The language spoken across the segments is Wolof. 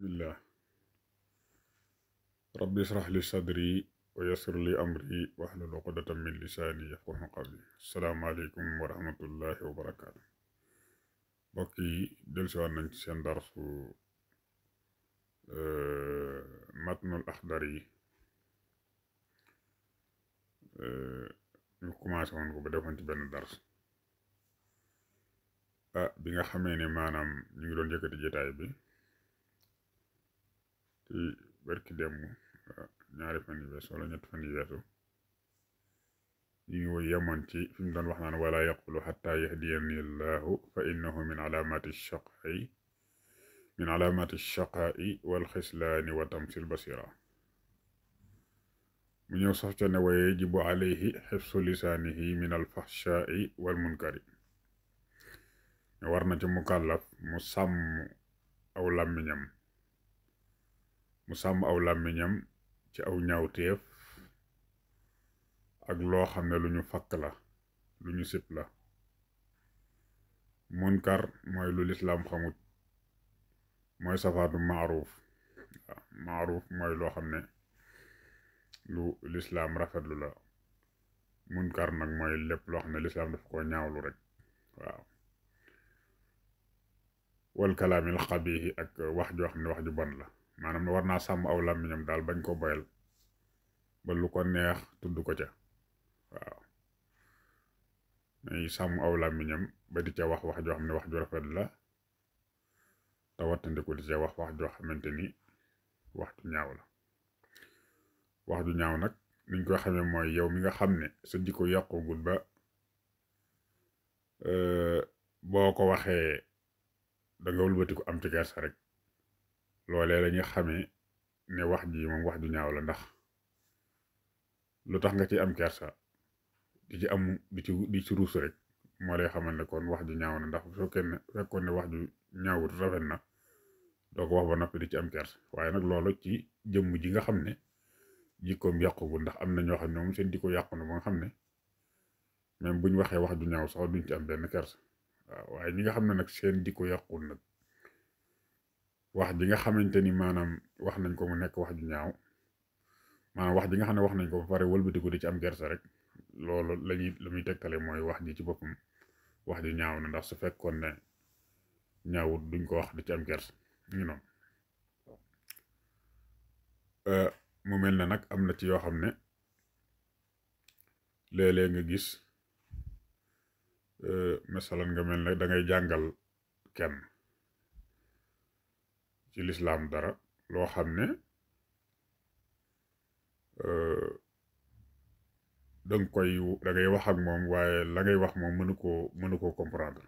bismillah rabbi israh li sadri wa yassir li amri wahlul uqdatan min lisaani yafqahu qawli asalaamaaleykum wa rahmatullahi wa barakaatu mbokk yi dellusiwaat nañ ci seen darsu matnul axdari ñu commencé woon ko ba defoon ci benn dars bi nga xamee ne maanaam ñu ngi doon yëkkati jotaay bi ci barki dem ñaari fan yu weesu wala ñetti fan yu weesu ñu ngi yemoon ci fi mu doon wax naan wala yaqulu xatta yahdiyani llahu fa innahu min alaamati shaqaa'i wal xislaani wa tamsil basira mu ñëw sax ca ne wa yajibu alayhi xifsu lisaanihi min alfaxshaai wal munkari ne war na ci mukallaf mu sàmm aw làmmiñam ci aw ñaawteef ak loo xam ne lu ñu fakk la lu ñu sib la munkar mooy lu lislaam xamut mooy safaatu maaruuf maaruuf mooy loo xam ne lu lislaam rafetlu la munkar nag mooy lépp loo xam ne lislaam daf koo ñaawlu rek waaw wal kalaamil xabiixi ak wax joo xam ne wax ju bon la maanaam war naa sàmm aw làmmiñam daal bañ ko boyal ba lu ko neex tudd ko ca waaw nay sàmm aw làmmiñam ba di ca wax wax joo xam ne wax ju rafet la te wattandiku di ca wax joo xamante ni wax ju ñaaw la wax ju ñaaw nag niñ koy xamee mooy yow mi nga xam ne sa jikko yàqugul ba boo ko waxee danga wëlbati ko am ci kersa rek loolee la ñuy xamee ne wax ji moom wax ju ñaaw la ndax lu tax nga ci am kersa di ci ruus rek moo lay xamal ne kon wax ju ñaaw na ndax bu fekkoon ne wax ju ñaawut rafet na doo ko wax ba noppi di ci am kersa waaye nag loolu ci jëmm ji nga xam ne jikkoom yàqugul ndax am na ñoo xam ne moom seen jikko yàqu na ba nga xam ne même buñ waxee wax ju ñaaw sax duñ ci am benn kersa waaw waaye ñi nga xam ne nag seen jikko yàqul nag wax ji nga xamante ni maanaam wax nañ ko mu nekk wax ju ñaaw maanaam wax ji nga xam ne wax nañ ko ba pare wëlbatiku di ci am kersa rek loolu la muy tegtale mooy wax ji ci boppam wax ju ñaaw na ndax su fekkoon ne ñaawut duñ ko wax di ci am kersa ñu noonu mu mel ne nag am na ci yoo xam ne léeg-léeg nga gis masalan nga mel ne dangay jàngal kenn ci lislaam dara loo xam ne dangay wax ak moom waaye la ngay wax moom mënu koo comprendre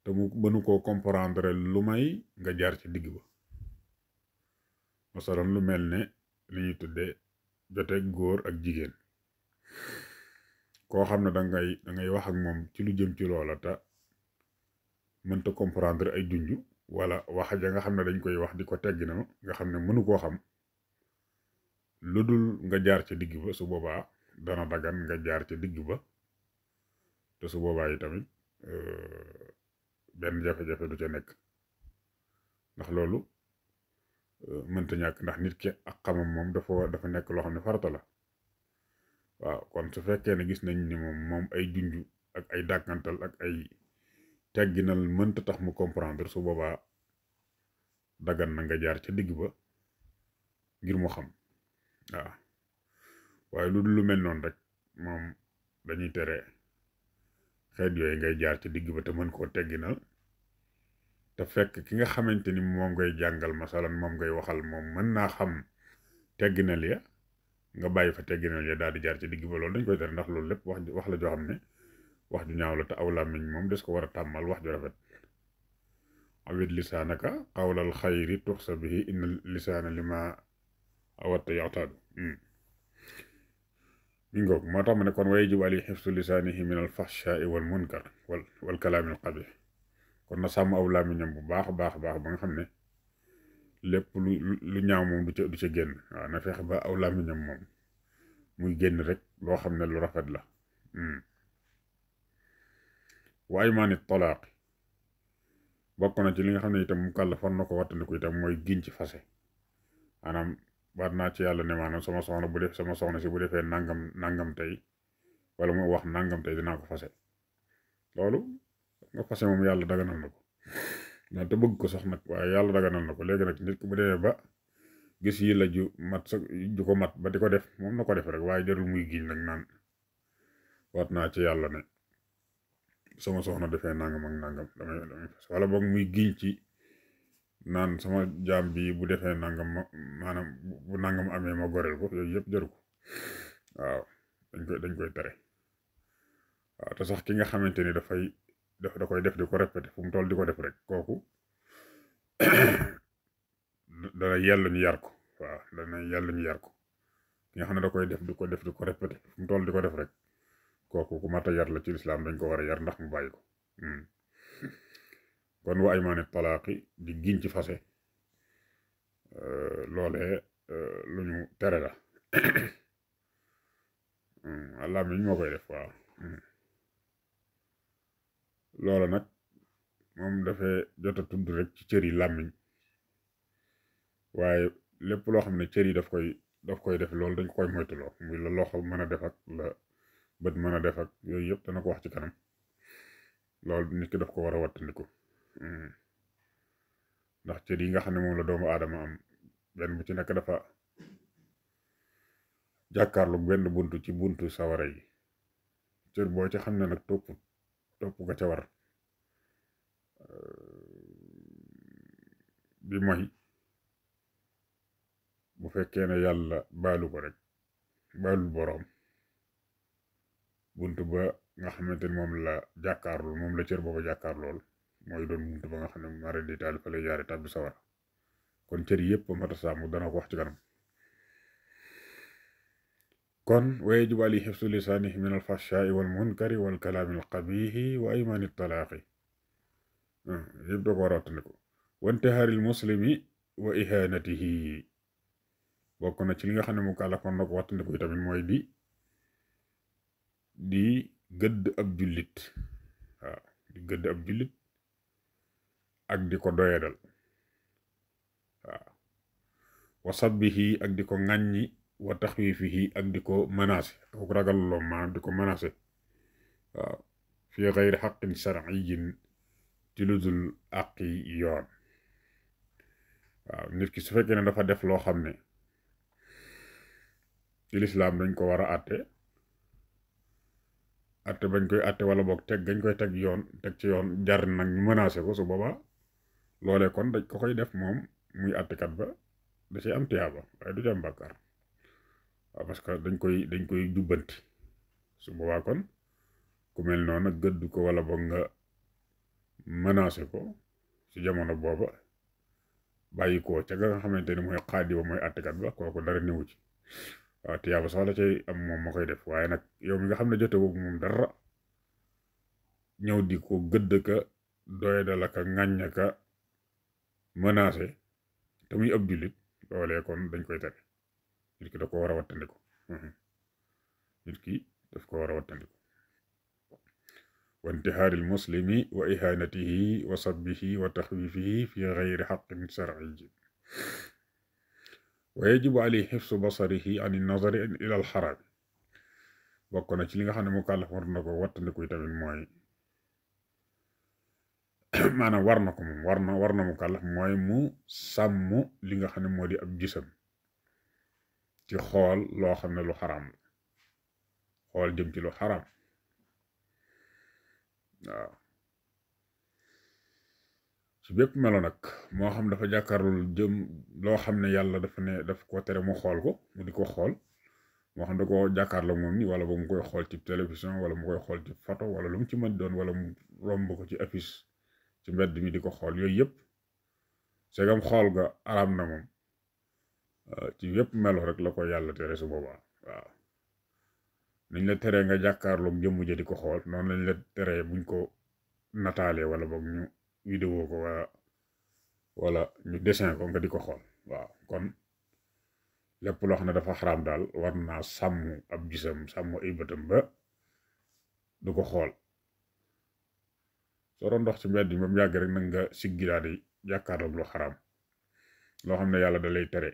te mu mënu koo comprendre lu may nga jaar ci digg ba masalan lu mel ne li ñuy tudde joteeg góor ak jigéen koo xam ne dangay wax ak moom ci lu jëm ci loola te mënta comprendre ay junj wala wax ja nga xam ne dañ koy wax di ko tegg na nga xam ne mënu koo xam lu dul nga jaar ca digg ba su boobaa dana dagan nga jaar ca digg ba te su boobaa yi tamit benn jafe-jafe du ca nekk ndax loolu mënta ñàkk ndax nit ki ak xamam moom dafa nekk loo xam ne farata la waaw kon su fekkee ne gis nañ ni moom ay junj ak ay dàkkantal ak ay tegginal mënta tax mu comprendre su boobaa dagan na nga jaar ca digg ba ngir mu xam waaw waaye lu dul lu mel noonu rek moom dañuy tere xeet yooyu ngay jaar ca digg ba te mën koo tegginal te fekk ki nga xamante ni moom ngay jàngal masalan moom ngay waxal moom mën naa xam tegginal ya nga bàyyi fa tegginal ya daal di jaar ci digg ba loolu dañ koy tere ndax loolu lépp wax la joo xam ne wax ju ñaaw la te aw làmmiñ moom des ko war a tàmmal wax ju rafet awit lisaanaka qawlal xayri tuxsa bihi inna lisaana lima awatta yaxtaadu mi ngoog moo tax ma ne kon wa yajibu alayhi xifsu lisaanihi min al faxshaai wal munkar wal kalaamil qabih kon na sàmm aw làmmiñam bu baax a baax ba nga xam ne lépp lu ñaaw moom du ca génn waaw na fexe ba aw làmmiñam moom muy génn rek loo xam ne lu rafet la wa aymaani talaaq bokk na ci li nga xam ne itam mu kàllaf war na ko wattandiku itam mooy giñ ci fase maanaam war naa ci yàlla ne maanaam sama soxna si bu defee nangam tey wala mu wax nangam tey dinaa ko fase loolu nga fase moom yàlla daganal na ko ndax te bëgg ko sax nag waaye yàlla daganal na ko léegi nag nit ki bu demee ba gis yi la ju mat sa ju ko mat ba di ko def moom na ko def rek waaye jarul muy giñ nag naan waat naa ci yàlla ne sama soxna defee nangam ak nangam damay fas wala boog muy giñ ci naan sama jaam bi bu defee nangam maanaam bu nangam amee ma goreel ko yooyu yëpp jaru ko waaw dañ koy tere waaw te sax ki nga xamante ni da koy def di ko répété fu mu toll di ko def rek kooku dana yàlla ñu yar ko waaw dana yàlla ñu yar ko ki nga xam ne da koy def di ko répété fu mu toll di ko def rek kooku ku mat a yar la ci lislaam dañ ko war a yar ndax mu bàyyi ko kon wa aymaani talaaqi di giñ ci fase loolee lu ñu tere la làmmiñ moo koy def waaw loola nag moom dafay jot a tudd rek ci cër yi làmmiñ waaye lépp loo xam ne cër yi daf koy def loolu dañ koy moytuloo muy la loxo mën a def ak la bët mën a def ak yooyu yëpp dana ko wax ci kanam loolu nit ki daf ko war a wattandiku ndax cër yi nga xam ne moom la doomu aadama am benn bu ci nekk dafa jàkkaarlu benn buntu ci buntu sawara yi cër boo ci xam ne nag topp nga ca war bi mooy bu fekkee ne yàlla baalu ko rek baalul boroom buntu ba nga xamante ni moom la jàkkaarlool moom la cër booba jàkkaarlool mooy doon buntu ba nga xam ne mara di taal fa lay jaare tàbbi sawara kon cër yëpp mata sàmm dana ko wax ci kanam kon wa yajibu alayhi hifzu lisaanihi min alfahshaai wal munkari wal kalaami alqabihi wa aymaani talaaqi yëpp doo ko war a wattandiku wa intihaaril muslimi wa ihanatihi bokk na ci li nga xam ne mu kàllafoon na ko wattandiku tamit mooy di gëdd ab jullit waaw di gëdd ab jullit ak di ko doyadal waaw wa sabbihi ak di ko ŋàññi wa taxwiifihi ak di ko menacé ak ragal loo maanaam di ko menacé waaw fi xayri xaqin shar'iyyin ci lu dul àqi yoon waaw nit ki su fekkee ne dafa def loo xam ne ci lislaam dañ ko war a atte bañ koy atte wala boog teg gañ koy teg ci yoon jar nag ñu menacé ko su boobaa loolee kon dañ ko koy def moom muy attekat ba da ci am tiyaaba waaye du ci am bàkkaar waaw parce que dañ koy jubbanti su boobaa kon ku mel noonu gëdd ko wala boog nga menacé ko ci jamono booba bàyyi ko ca nga xamante ni mooy xaadi ba mooy attekat ba kooku dara newu ci waaw tiyaaba sax la cay am moom ma koy def waaye nag yow mi nga xam ne jote boobu moom dara ñëw di ko gëdd ka doyadal ka ŋàññ ka menacé te muy ab jullit loolee kon dañ koy tere nit ki daf ko war a wattandiku wa intihaaril muslimi wa ihanatihi wa sabbihi wa taxwiifihi fi gayri xaqin shar'iyyin wa yajibu alayhi xifsu basarihi an nazari ila al xaraam bokk na ci li nga xam ne mu kàllaf war na ko wattandiku tamit mooy maanaam war na mu kàllaf mooy mu sàmm li nga xam ne moo di ab gisam ci xool loo xam ne lu xaraam la xool jëm ci lu xaraam waaw ci bépp melo nag moo xam dafa jàkkaarloo jëm loo xam ne yàlla daf ko tere mu xool ko mu di ko xool moo xam da ko jàkkaarloo moom ni wala ba mu koy xool ci télévision wala mu koy xool ci photo wala lu mu ci mën doon wala mu romb ko ci affiche ci mbedd mi di ko xool yooyu yëpp segam xool ga araam na moom ci yëpp melo rek la ko yàlla tere su boobaa waaw niñ la teree nga jàkkaarloog jëmm ja di ko xool noonu lañ la teree buñ ko nataalee wala boog ñu vidéo ko wala ñu dessin ko nga di ko xool waaw kon lépp loo xam ne dafa xaraam daal war naa sàmm ab gisam sàmm ay bëtam ba du ko xool soo doon dox ci mbedd yi ba mu yàgg rek nag nga siggi daal di jàkkaarloog lu xaraam loo xam ne yàlla da lay tere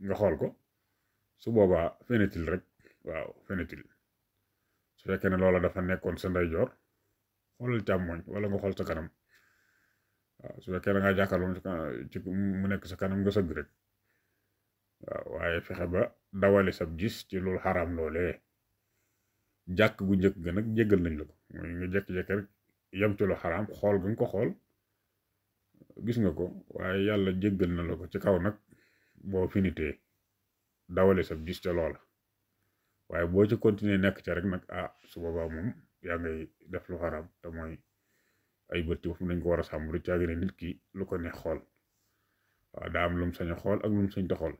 nga xool ko su boobaa fenetil rek waaw fenetil su fekkee ne loola dafa nekkoon sa ndeyjoor xoolal càmmoñ wala nga xool sa kanam waaw su fekkee da ngaa jàkkaarloo ci mu nekk sa kanam nga sëgg rek waaw waaye fexe ba dawale sab gis ci loolu xaraam loolee jàkk gu njëkk ga nag jéggal nañ la ko mooy nga jekki-jekki rek yem ci lu xaraam xool ga nga ko xool gis nga ko waaye yàlla jéggal na la ko ci kaw nag boo finitee dawale sab gis ca loola waaye boo ci continuer nekk ca rek nag su boobaa moom yaa ngay def lu xaraam te mooy ay bët ci dañ ko war a sàmm lu caagi ne nit ki lu ko neex xool waaw daa am lum sañ a xool ak lum sañ ta xool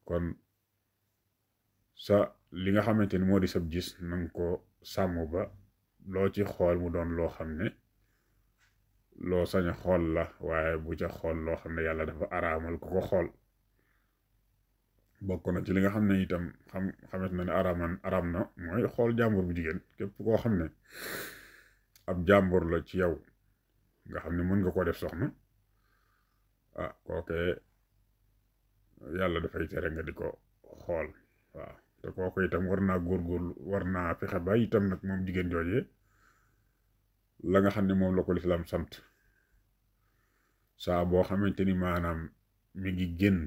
kon sa li nga xamante ni moo di sab gis nanga ko sàmm ba loo ci xool mu doon loo xam ne loo sañ a xool la waaye bu ca xool loo xam ne yàlla dafa araamal ku ko xool bokk na ci li nga xam ne itam xamet na ne araam na mooy xool jàmbur bu jigéen képp koo xam ne ab jàmbur la ci yow nga xam ne mën nga koo def soxna kooke yàlla dafay tere nga di ko xool waaw te kooku itam war naa góorgóorlu war naa fexe ba itam nag moom jigéen jooje la nga xam ne moom la ko lislaam sant saa boo xamante ni maanaam mi ngi génn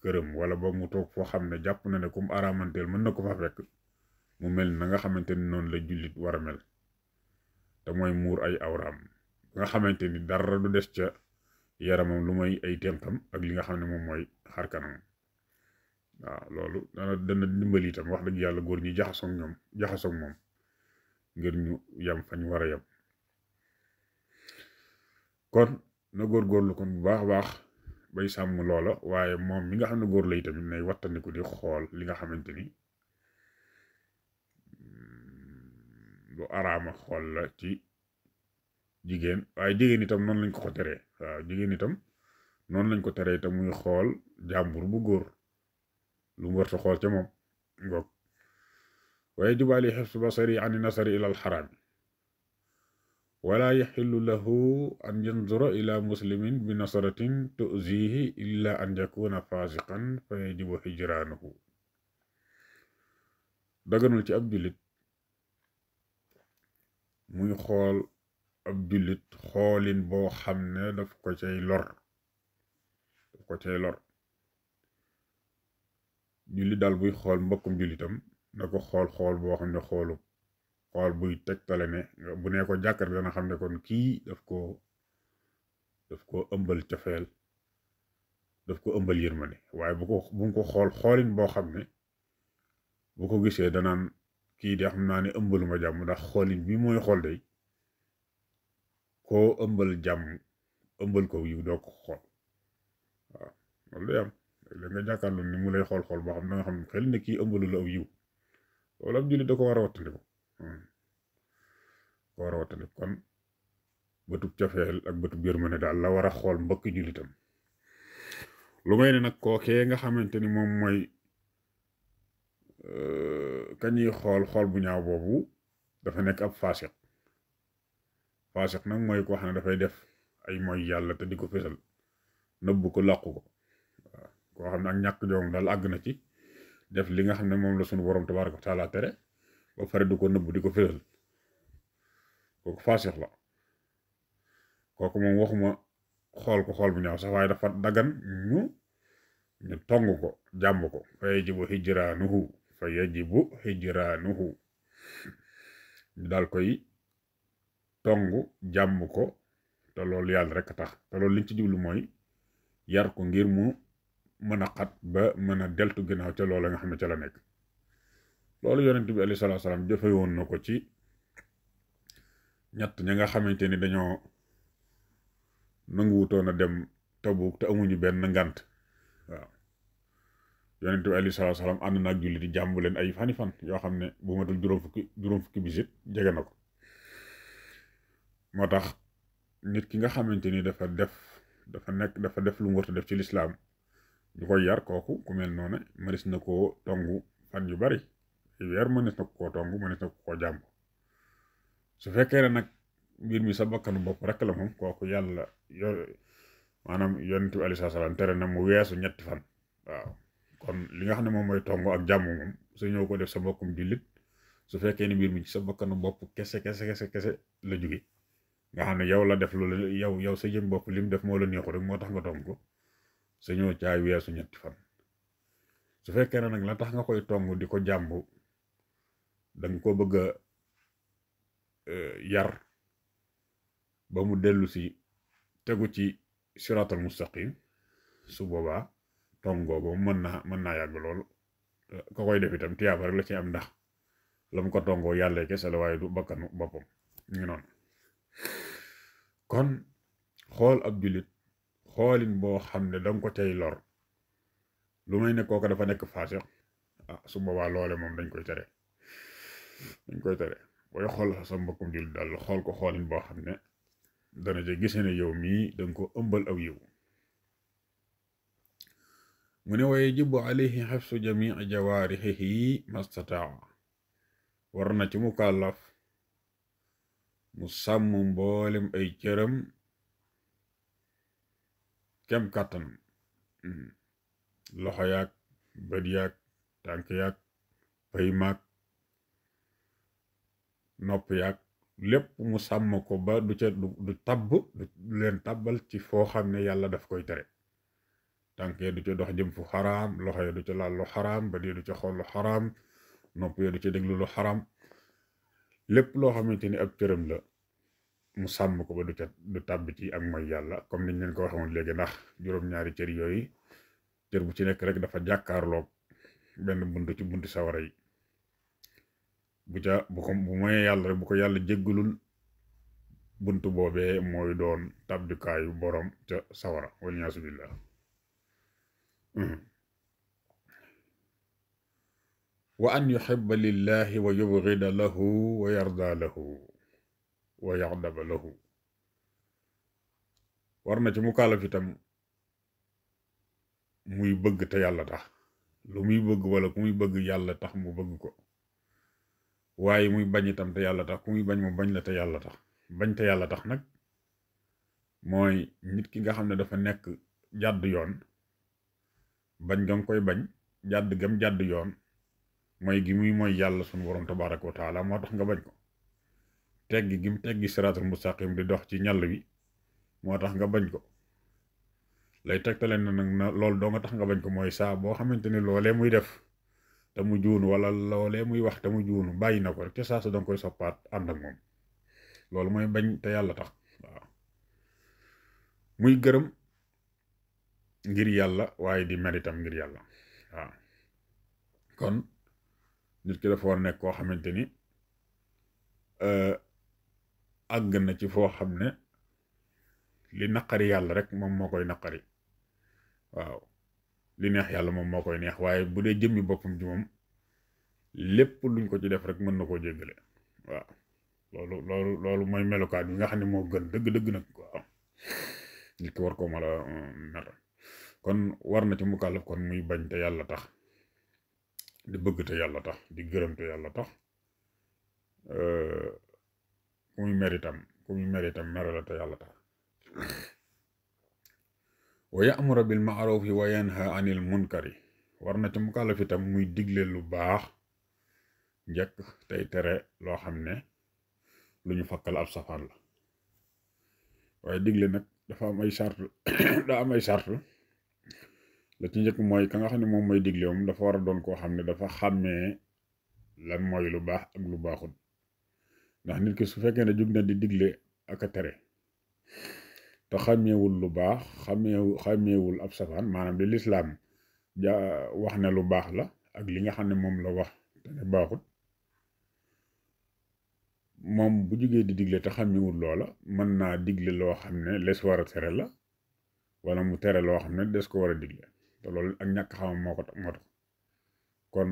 këram wala boog mu toog foo xam ne jàpp na ne comme aramanteel mën na ko fa fekk mu mel na nga xamante ni noonu la jullit war a mel te mooy muur ay awraam nga xamante ni dara du des ca yaramam lu may ay tenqam ak li nga xam ne moom mooy xar kanam waaw loolu dana dimbali itam wax dëgg yàlla góor ñi jaxasoog moom ngir ñu yam fañ war a yam kon na góorgóorlu kon bu baax a baax bay sàmm loola waaye moom mi nga xam ne góor la itamit nay wattandiku di xool li nga xamante ni lu araama xool la ci jigéen waaye jigéen itam noonu lañ ko teree waaw jigéen itam noonu lañ ko teree te muy xool jàmbur bu góor lu mu warta xool ca moom ngoog waaye jubaali xifsu basari ani nasari ila alxaraami wala yaxillu lahu an yanzura ila muslimin bi nasaratin tuzihi illa an yakuna fasiqan fa yajibu hijraanuhu daganul ci ab jullit muy xool ab jullit xoolin boo xam ne daf ko cay lor jullit daal buy xool mbokkum jullitam na ko xool boo xam ne xool buy tegtale ne bu nee ko jàkkaar dana xam ne kon kii daf ko ëmbal cofeel daf ko ëmbal yërmande waaye bu mu ko xoolin boo xam ne bu ko gisee danaan kii de xam naa ne ëmbaluma jàmm ndax xoolin bi mooy xool day koo ëmbal jàmm ëmbal ko yiw doo ko xool waaw loolu day am léegi nga jàkkaarloo ni mu lay xool boo xam da nga xam xel ne kii ëmbalu la aw yiw loolu ab jullit da ko war a wattandiku kon bëtub cofeel ak bëtub yërmande daal la war a xool mbokki jullitam lu may ne nag kookee nga xamante ni moom mooy kañuy xool bu ñaaw boobu dafa nekk ab faasiq nag mooy koo xam ne dafay def ay mooy yàlla te di ko fésal nëbb ko làqu ko waaw koo xam ne ak ñàkk joom daal àgg na ci def li nga xam ne moom la sunu borom tabaaraka wa taala tere ba pare du ko nëbb di ko fésal kooku faasiq la kooku moom waxuma xool bu ñaaw sax waaye dafa dagan ñu tong ko jàmb ko fa yajibu hijraanuhu ñu daal koy tong jàmb ko te loolu yàlla rek a tax te loolu liñ ci jublu mooy yar ko ngir mu mën a xat ba mën a deltu ginnaaw ca loola nga xam ne ca la nekk loolu yonent bi alayhi salaatu salaam jëfe woon na ko ci ñett ña nga xamante ni dañoo nanguwutoon a dem Tabuk te amuñu benn ngant waaw yonent bi alayhi salaatu salaam ànd na ak julli di jàmbu leen ay fan yoo xam ne bu matul juróom fukki bisit jege na ko moo tax nit ki nga xamante ni dafa def lu mu war a def ci lislaam ñu koy yar kooku ku mel noonu mënees na koo tongu fan yu bari ay weer mënees na koo tongu mënees na koo jàmb su fekkee ne nag mbir mi sa bakkanu bopp rek la moom kooku yàlla maanaam yonent bi aleyhi salaam tere na mu weesu ñetti fan waaw kon li nga xam ne moom mooy tongo ak jàmm moom su ñëw ko def sa mbokkum jullit su fekkee ni mbir mi ci sa bakkanu bopp kese la jóge nga xam ne yow la def loolu yow sa jëm bopp li mu def moo la neexu rek moo tax nga tong ko sa ñëw caay weesu ñetti fan su fekkee ne nag la tax nga koy tong di ko jàmbu danga ko bëgg a yar ba mu dellu si tegu ci siratal mustaqim su boobaa tongoo ba mën naa yàgg loolu ka koy def itam tiyaaba rek la ci am ndax la mu ko tongoo yàlla kese la waaye du bakkanu boppam ñu ngi noonu kon xool ab jullit xoolin boo xam ne danga ko cay lor lu may ne kooka dafa nekk faasiq su boobaa loole moom dañ koy tere booy xool sa mbokkum jullit daal xool ko xoolin boo xam ne dana ja gise ne yow mii danga ko ëmbal aw yiw mu ne wa yajibu alayhi xafsu jamii jawaarixihi mastataa war na ci mukallaf mu sàmm mboolem ay cëram kem kàttan loxo yaag bët yaag tànk yaag pay maag nopp yaag lépp mu sàmm ko ba du leen tàbbal ci foo xam ne yàlla daf koy tere tànk ya du ca dox jëm fu xaraam loxo ya du ca laal lu xaraam bët ya du ca xool lu xaraam nopp ya du ca déglu lu xaraam lépp loo xamante ni ab cëram la mu sàmm ko ba du tàbb ci ak mooy yàlla comme niñ leen ko waxoon léegi ndax juróom-ñaari cër yooyu cër bu ci nekk rek dafa jàkkaarloog benn bunt ci bunti sawara yi bu moyee yàlla rek bu ko yàlla jéggalul bunt boobee mooy doon tàbbikaayu borom ca sawara waliyaasu billah wa an yuhibba lillahi wa yubghida lahu wa yarda lahu wa yaxdaba lahu war na ci mukallaf itam muy bëgg te yàlla tax lu muy bëgg wala ku muy bëgg yàlla tax mu bëgg ko waaye muy bañ itam te yàlla tax ku muy bañ mu bañ la te yàlla tax bañ te yàlla tax nag mooy nit ki nga xam ne dafa nekk jàdd yoon bañ nga koy bañ jàdd gam jàdd yoon mooy gi mooy yàlla sunu borom tabaraka wa taala moo tax nga bañ ko teggi gi mu teggi siraatul mustaqim di dox ci ñàll wi moo tax nga bañ ko lay tegtale na nag na loolu doo nga tax nga bañ ko mooy saa boo xamante ni loolee muy def te mu juunu wala loolee muy wax te mu juunu bàyyi na ko rek te saa su danga koy soppaat ànd ak moom loolu mooy bañ te yàlla tax waaw muy gërëm ngir yàlla waaye di mer itam ngir yàlla waaw kon nit ki dafa war nekk koo xamante ni àgg na ci foo xam ne li naqari yàlla rek moom moo koy naqari waaw li neex yàlla moom moo koy neex waaye bu dee jëmmi boppam ji moom lépp luñ ko ci def rek mën na koo jéggale waaw loolu mooy melokaan bi nga xam ne moo gën dëgg-dëgg nag waaw nit ki war koo mën a nar kon war na ci mukallaf kon muy bañ te yàlla tax di bëgg te yàlla tax di gërëm te yàlla tax ku muy mer itam mere la te yàlla tax wa ya'muru bil ma'rufi wa yanha anil munkari war na ci mukallaf itam muy digle lu baax njëkk tey tere loo xam ne lu ñu fakkal ab safaan la waaye digle nag dafa am ay sart daa am ay sart la ci njëkk mooy ka nga xam ne moom mooy digle moom dafa war a doon koo xam ne dafa xàmmee lan mooy lu baax ak lu baaxul ndax nit ki su fekkee ne jug na di digle ak a tere te xàmmeewul lu baax xàmmeewul ab safaan maanaam li lislaam wax ne lu baax la ak li nga xam ne moom la wax te ne baaxul moom bu jugee di digle te xàmmeewul loola mën naa digle loo xam ne les war a tere la wala mu tere loo xam ne des ko war a digle te loolu ak ñàkk xamam moo tax kon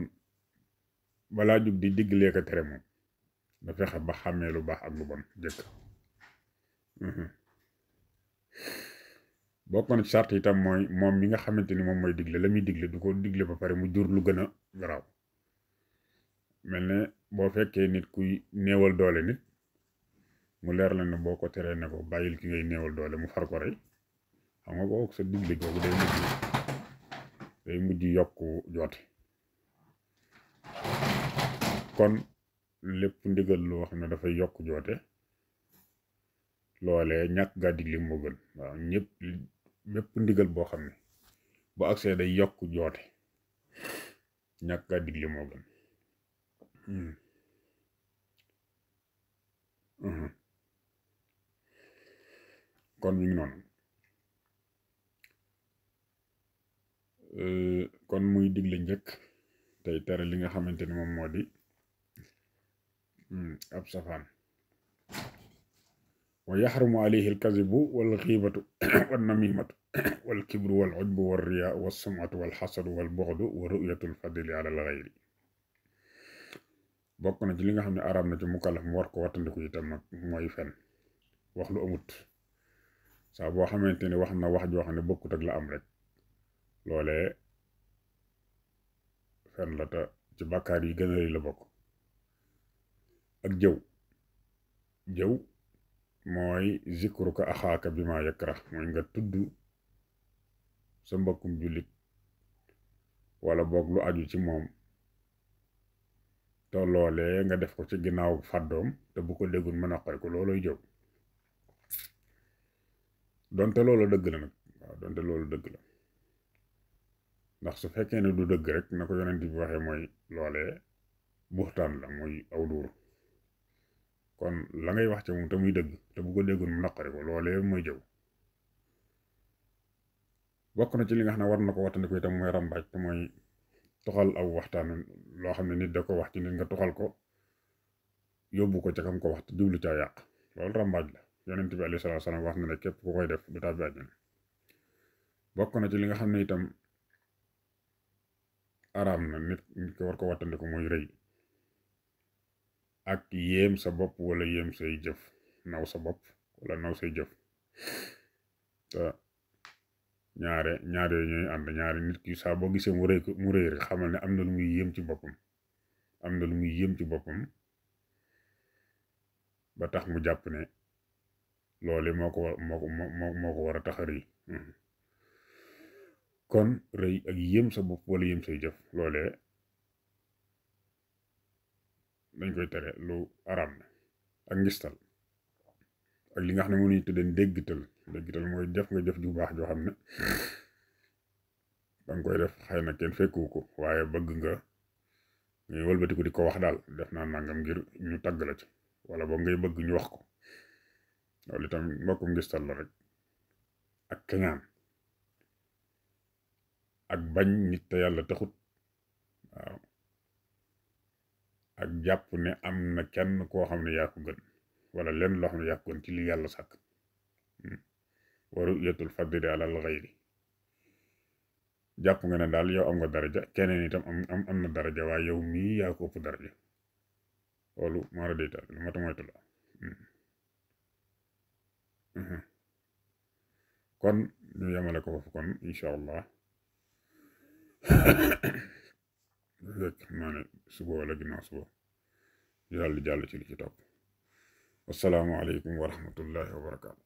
balaa jug di diglee ko tere moom da fexe ba xàmmee lu baax ak lu bon jëkk bokk na ci sart itam mooy moom mi nga xamante ni moom mooy digle la muy digle du ko digle ba pare mu jur lu gën a garaaw mel ne boo fekkee nit kuy néewal doole nit mu leer la ne boo ko teree ne ko bàyyil ki ngay néewal doole mu far ko rey xam nga kooku sa digle googu day mujj yokku joote kon lépp ndigal loo xam ne dafay yokk joote loolee ñàkk gaa digle moo gën waaw ñëpp bépp ndigal boo xam ne bu agsee day yokk joote ñàkk gaa digle moo gën kon mi ngi noonu kon muy digle njëkk tey tere li nga xamante ni moom moo di ab safaan wa yaxrumu alayhi alkazibu wal xiibatu wal namimatu wal kibru wal ujbu wal riyaa wal sumatu wal xasadu wal buxdu wa ruyatul fadli ala al xayri bokk na ci li nga xam ne araam na ci mukallaf mu war ko wattandiku itam nag mooy fen wax lu amut saa boo xamante ne wax na wax joo xam ne bokkut ak la am rek loolee fen la te ci bàkkaar yi gën a rëy la bokk ak jëw mooy zikruka axaaka bi ma yakrah mooy nga tudd sa mbokkum jullit wala boog lu aju ci moom te loolee nga def ko ci ginnaaw fàddoom te bu ko déggul mën a xoy ko looloy jëw donte loolu dëgg la nag waaw donte loolu dëgg la ndax su fekkee ne du dëgg rek na ko yonent bi waxee mooy loolee buxtaan la muy aw duur kon la ngay wax ca moom te muy dëgg te bu ko déggul mu naqari ko loolee mooy jëw bokk na ci li nga xam ne war na ko wattandiku itam mooy ràmbaaj te mooy toxal aw waxtaan loo xam ne nit da ko wax ci nit nga toxal ko yóbbu ko ca kam ko wax te jublu caa yàq loolu ràmbaaj la yonent bi alayhi salaatu salaam wax na ne képp ku koy def du tàbbi àjjana bokk na ci li nga xam ne itam araam na nit ki war ko wattandiku mooy rëy ak yéem sa bopp wala yéem say jëf naw sa bopp wala naw say jëf te ñaare yooyu ñooy ànd ñaare nit ki saa boo gisee mu rëy rek xamal ne am na lu muy yéem ci boppam ba tax mu jàpp ne loole moo ko war a tax a rëy kon rëy ak yéem sa bopp wala yéem say jëf loolee dañ koy tere lu araam na ak ngistal ak li nga xam ne mënuñ tuddee déggtal mooy def nga jëf ju baax joo xam ne danga koy def xëy na kenn fekku ko waaye bëgg nga ngay wëlbatiku di ko wax daal def naa nangam ngir ñu tagg la ci wala boog ngay bëgg ñu wax ko loolu itam mbokkum ngistal la rek ak keñaan ak bañ nit te yàlla taxut waaw ak jàpp ne am na kenn koo xam ne yaa ko gën wala lenn loo xam ne yaa ko gën ci li yàlla sàkk wa ru'yatul fadli alal xayri jàpp nga ne daal yow am nga daraja keneen itam am na daraja waaye yow mii yaa ko ëpp daraja loolu maara deytaal lu mata moytu la kon ñu yemale ko foofu kon incha allah fekk naa ne suba wala ginnaaw suba ñu daal di jàll ci li ci topp wassalaamu aleykum wa rahmatullahi wa barakaatu